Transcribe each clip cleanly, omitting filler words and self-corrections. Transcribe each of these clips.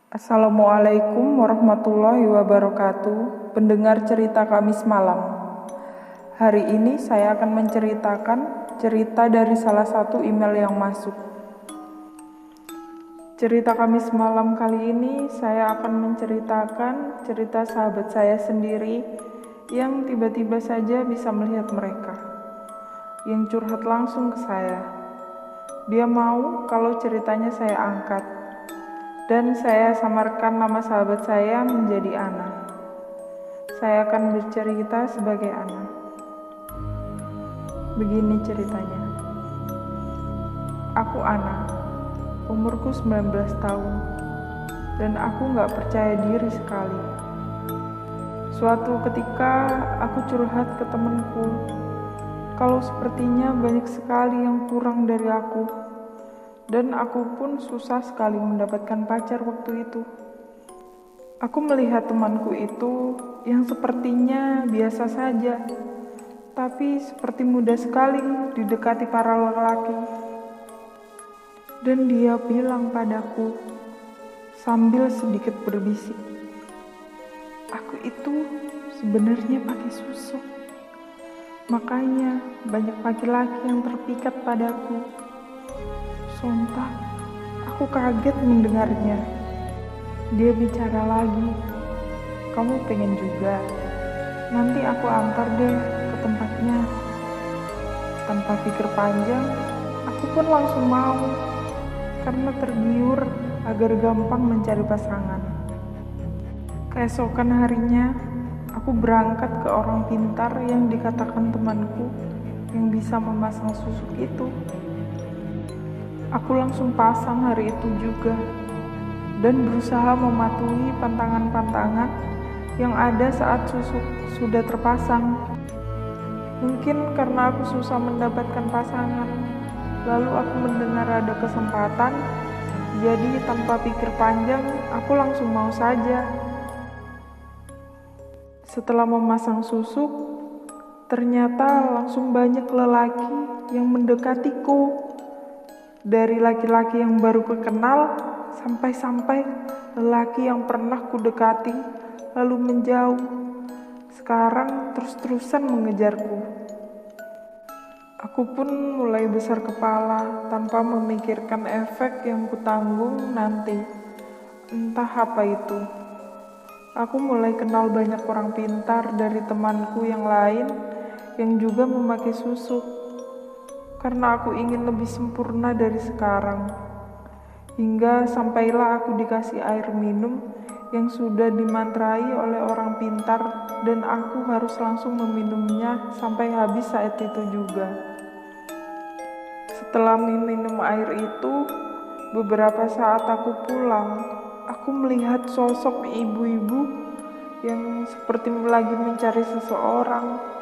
Assalamualaikum warahmatullahi wabarakatuh. Pendengar cerita Kamis malam. Hari ini saya akan menceritakan cerita dari salah satu email yang masuk. Cerita Kamis malam kali ini saya akan menceritakan cerita sahabat saya sendiri yang tiba-tiba saja bisa melihat mereka, yang curhat langsung ke saya. Dia mau kalau ceritanya saya angkat, dan saya samarkan nama sahabat saya menjadi Ana. Saya akan bercerita sebagai Ana. Begini ceritanya. Aku Ana, umurku 19 tahun, dan aku gak percaya diri sekali. Suatu ketika aku curhat ke temanku, kalau sepertinya banyak sekali yang kurang dari aku, dan aku pun susah sekali mendapatkan pacar waktu itu. Aku melihat temanku itu yang sepertinya biasa saja, tapi seperti mudah sekali didekati para lelaki. Dan dia bilang padaku sambil sedikit berbisik, aku itu sebenarnya pakai susuk. Makanya banyak laki-laki yang terpikat padaku. Sontak, aku kaget mendengarnya. Dia bicara lagi, kamu pengen juga? Nanti aku antar deh ke tempatnya. Tanpa pikir panjang, aku pun langsung mau, karena tergiur agar gampang mencari pasangan. Keesokan harinya, aku berangkat ke orang pintar yang dikatakan temanku yang bisa memasang susuk itu. Aku langsung pasang hari itu juga, dan berusaha mematuhi pantangan-pantangan yang ada saat susuk sudah terpasang. Mungkin karena aku susah mendapatkan pasangan, lalu aku mendengar ada kesempatan, jadi tanpa pikir panjang, aku langsung mau saja. Setelah memasang susuk, ternyata langsung banyak lelaki yang mendekatiku. Dari laki-laki yang baru kukenal, sampai-sampai lelaki yang pernah kudekati, lalu menjauh. Sekarang terus-terusan mengejarku. Aku pun mulai besar kepala, tanpa memikirkan efek yang kutanggung nanti. Entah apa itu. Aku mulai kenal banyak orang pintar dari temanku yang lain, yang juga memakai susuk. Karena aku ingin lebih sempurna dari sekarang. Hingga sampailah aku dikasih air minum yang sudah dimantrai oleh orang pintar, dan aku harus langsung meminumnya sampai habis saat itu juga. Setelah meminum air itu, beberapa saat aku pulang, aku melihat sosok ibu-ibu yang seperti lagi mencari seseorang.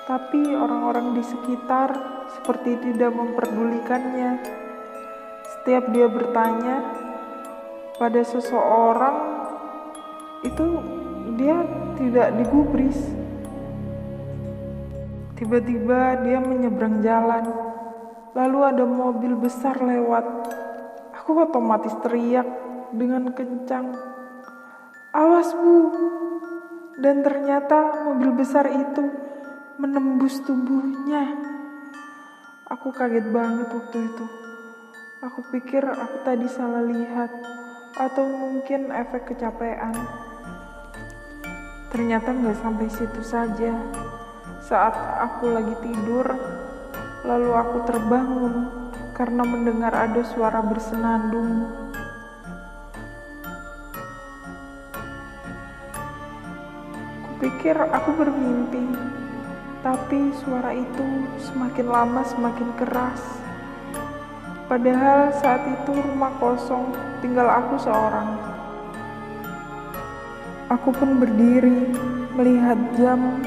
Tapi orang-orang di sekitar seperti tidak memperdulikannya. Setiap dia bertanya pada seseorang, itu dia tidak digubris. Tiba-tiba dia menyeberang jalan, lalu ada mobil besar lewat. Aku otomatis teriak dengan kencang, "Awas Bu!" Dan ternyata mobil besar itu menembus tubuhnya. Aku kaget banget waktu itu. Aku pikir aku tadi salah lihat, atau mungkin efek kecapean. Ternyata gak sampai situ saja. Saat aku lagi tidur, lalu aku terbangun karena mendengar ada suara bersenandung. Kupikir aku bermimpi, tapi suara itu semakin lama semakin keras. Padahal saat itu rumah kosong, tinggal aku seorang. Aku pun berdiri, melihat jam,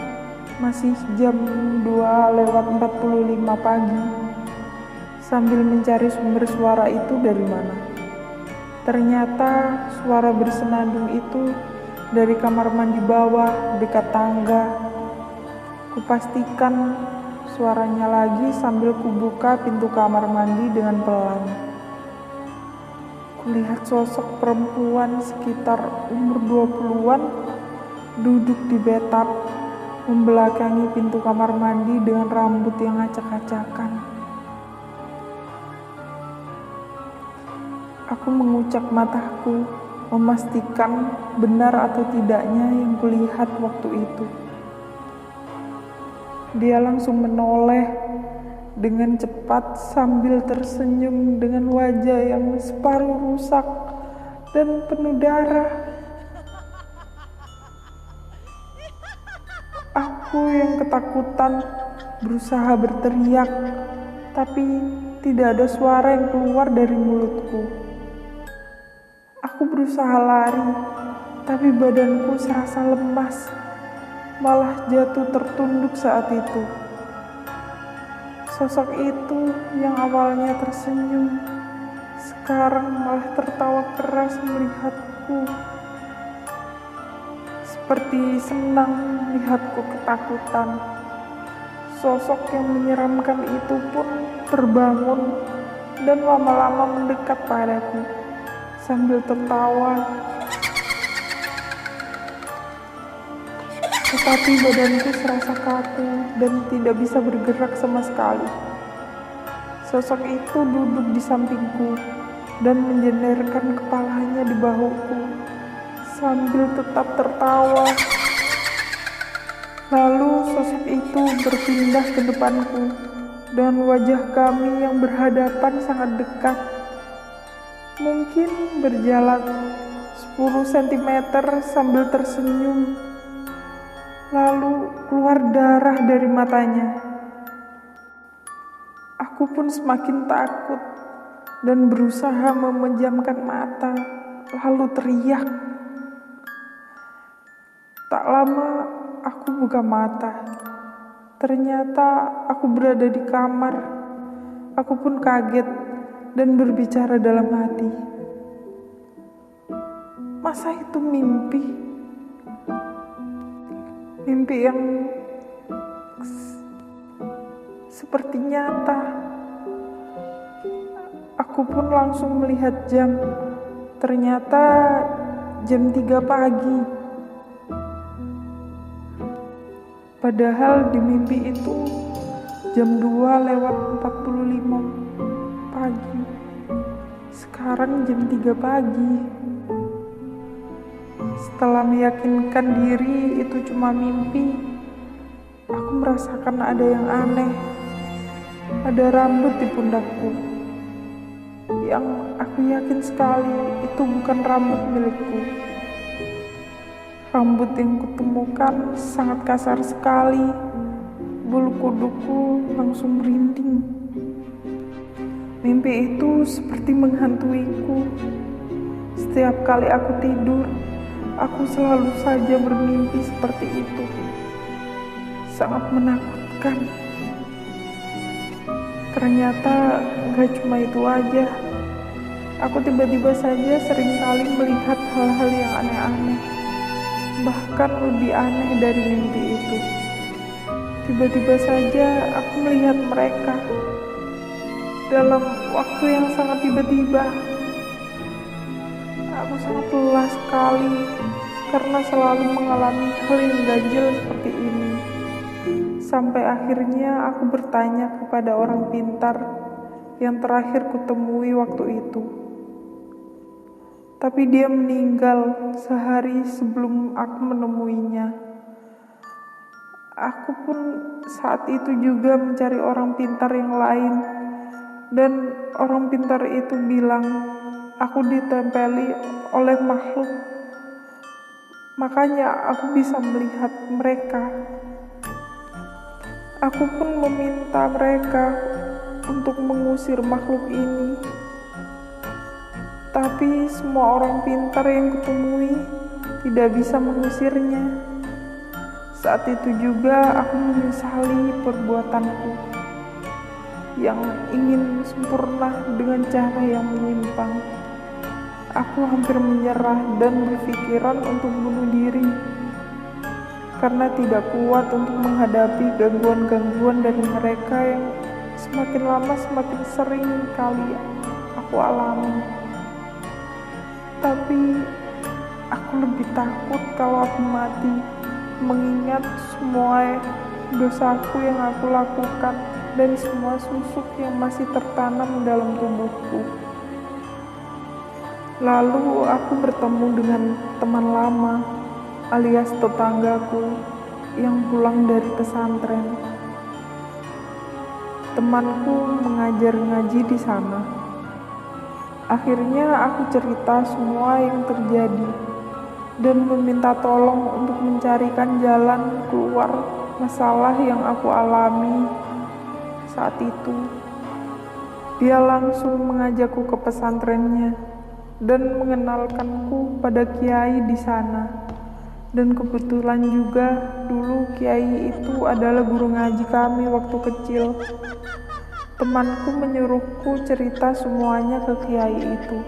masih jam 2:45 pagi, sambil mencari sumber suara itu dari mana. Ternyata suara bersenandung itu dari kamar mandi bawah dekat tangga. Kupastikan suaranya lagi sambil kubuka pintu kamar mandi dengan pelan. melihat sosok perempuan sekitar umur 20-an duduk di bathtub, membelakangi pintu kamar mandi dengan rambut yang acak-acakan. Aku mengucak mataku, memastikan benar atau tidaknya yang kulihat waktu itu. Dia langsung menoleh dengan cepat sambil tersenyum dengan wajah yang separuh rusak dan penuh darah. Aku yang ketakutan berusaha berteriak, tapi tidak ada suara yang keluar dari mulutku. Aku berusaha lari, tapi badanku serasa lemas, malah jatuh tertunduk saat itu. Sosok itu yang awalnya tersenyum, sekarang malah tertawa keras melihatku. Seperti senang melihatku ketakutan. Sosok yang menyeramkan itu pun terbangun dan lama-lama mendekat padaku sambil tertawa. Tetapi badanku serasa kaku dan tidak bisa bergerak sama sekali. Sosok itu duduk di sampingku dan menjenderkan kepalanya di bahuku sambil tetap tertawa. Lalu sosok itu berpindah ke depanku dan wajah kami yang berhadapan sangat dekat. Mungkin berjalan 10 cm sambil tersenyum. Lalu keluar darah dari matanya. Aku pun semakin takut dan berusaha memejamkan mata, lalu teriak. Tak lama aku buka mata. Ternyata aku berada di kamar. Aku pun kaget dan berbicara dalam hati. Masa itu mimpi? Mimpi yang seperti nyata. Aku pun langsung melihat jam. Ternyata jam 3 pagi. Padahal di mimpi itu jam 2:45 pagi. Sekarang jam 3 pagi. Setelah meyakinkan diri itu cuma mimpi, aku merasakan ada yang aneh. Ada rambut di pundakku, yang aku yakin sekali itu bukan rambut milikku. Rambut yang kutemukan sangat kasar sekali. Bulu kuduku langsung merinding. Mimpi itu seperti menghantuiku. Setiap kali aku tidur, aku selalu saja bermimpi seperti itu. Sangat menakutkan. Ternyata gak cuma itu aja. Aku tiba-tiba saja seringkali melihat hal-hal yang aneh-aneh. Bahkan lebih aneh dari mimpi itu. Tiba-tiba saja aku melihat mereka. Dalam waktu yang sangat tiba-tiba. Aku sangat lelah sekali karena selalu mengalami hal yang ganjil seperti ini. Sampai akhirnya aku bertanya kepada orang pintar yang terakhir kutemui waktu itu. Tapi dia meninggal sehari sebelum aku menemuinya. Aku pun saat itu juga mencari orang pintar yang lain. Dan orang pintar itu bilang aku ditempeli oleh makhluk. Makanya aku bisa melihat mereka. Aku pun meminta mereka untuk mengusir makhluk ini. Tapi semua orang pintar yang kutemui tidak bisa mengusirnya. Saat itu juga aku menyesali perbuatanku yang ingin sempurna dengan cara yang menyimpang. Aku hampir menyerah dan berpikiran untuk bunuh diri karena tidak kuat untuk menghadapi gangguan-gangguan dari mereka yang semakin lama semakin sering kali aku alami. Tapi aku lebih takut kalau aku mati, mengingat semua dosaku yang aku lakukan dan semua susuk yang masih tertanam dalam tubuhku. Lalu aku bertemu dengan teman lama alias tetanggaku yang pulang dari pesantren. Temanku mengajar ngaji di sana. Akhirnya aku cerita semua yang terjadi dan meminta tolong untuk mencarikan jalan keluar masalah yang aku alami saat itu. Dia langsung mengajakku ke pesantrennya dan mengenalkanku pada kiai di sana. Dan kebetulan juga dulu kiai itu adalah guru ngaji kami waktu kecil. Temanku menyuruhku cerita semuanya ke kiai itu.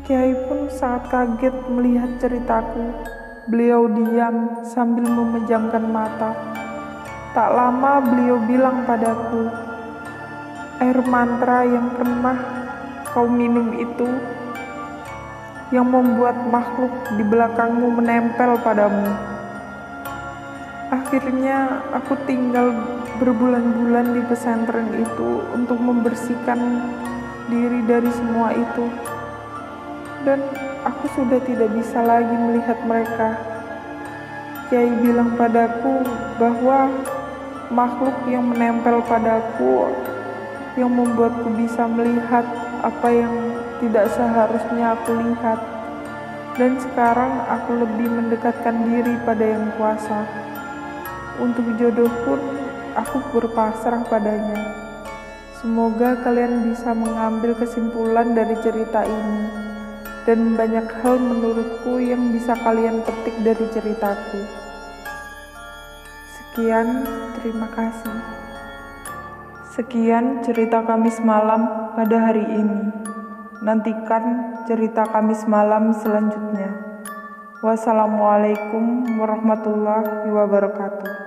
Kiai pun sangat kaget melihat ceritaku. Beliau diam sambil memejamkan mata. Tak lama beliau bilang padaku, "Air mantra yang pernah kau minum itu yang membuat makhluk di belakangmu menempel padamu." Akhirnya aku tinggal berbulan-bulan di pesantren itu untuk membersihkan diri dari semua itu. Dan aku sudah tidak bisa lagi melihat mereka. Kiai bilang padaku bahwa makhluk yang menempel padaku yang membuatku bisa melihat apa yang tidak seharusnya aku lihat. Dan sekarang aku lebih mendekatkan diri pada Yang Kuasa. Untuk jodoh pun aku berpasrah padanya. Semoga kalian bisa mengambil kesimpulan dari cerita ini. Dan banyak hal menurutku yang bisa kalian petik dari ceritaku. Sekian, terima kasih. Sekian cerita Kamis malam pada hari ini. Nantikan cerita Kamis malam selanjutnya. Wassalamualaikum warahmatullahi wabarakatuh.